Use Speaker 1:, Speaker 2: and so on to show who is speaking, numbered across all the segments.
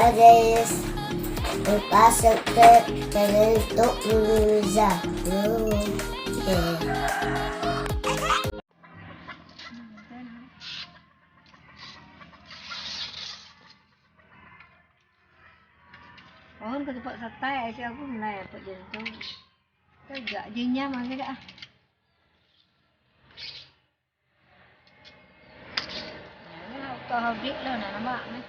Speaker 1: Adres pasok ke untuk Luza.
Speaker 2: Pohon ke tempat satai aja aku mulai apa dia tu. Tegak jenya mangga dah. Nah, aku habis lah nak nampak ni.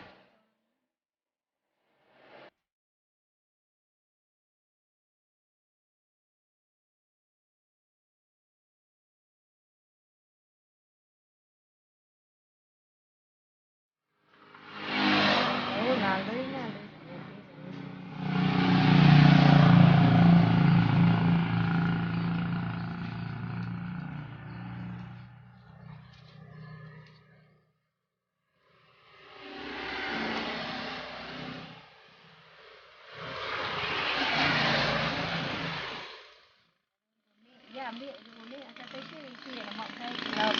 Speaker 2: Oh, nalui ni. Dia ambil dulu ni atas tu itu yang lemak saya kelau.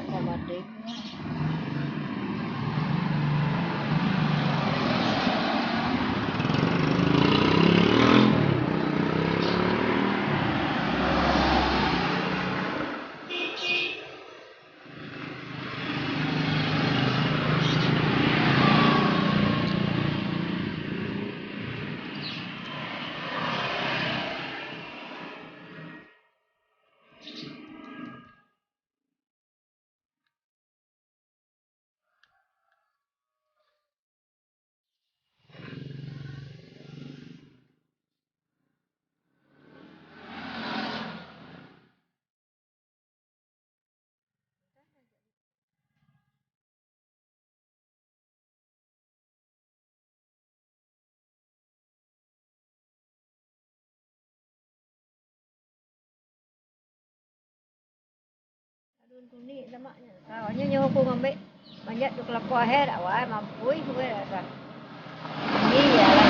Speaker 2: Sama dia. Adun kuning lemaknya. Kawannya nyawa aku ngambil banyak tu kelapa air dak wai mampu aku dah. Iya lah.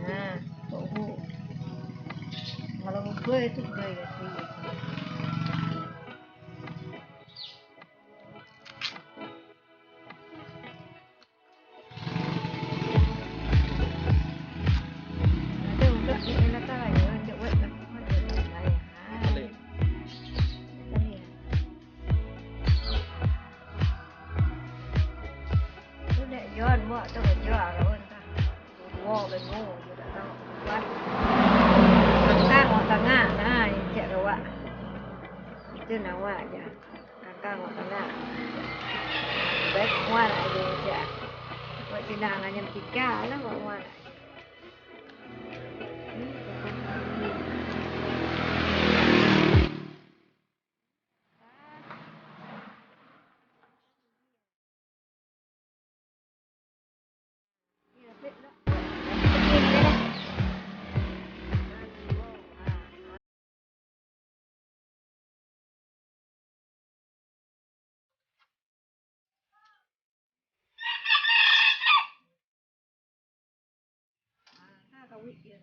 Speaker 2: Nah, tunggu. Kalau gue itu gaya sih. Ada udah ni enak lah ya, cek buat tak ada saya. Udah jual buat tu jual lah entah. Wow, bengu je tak tahu buat. Kakak tengah, nah cek rawak. Itu nawak je. Kakak tengah. Baik muat aja cek. Buat pinangan yang 3 lah buat muat. Kawit dia.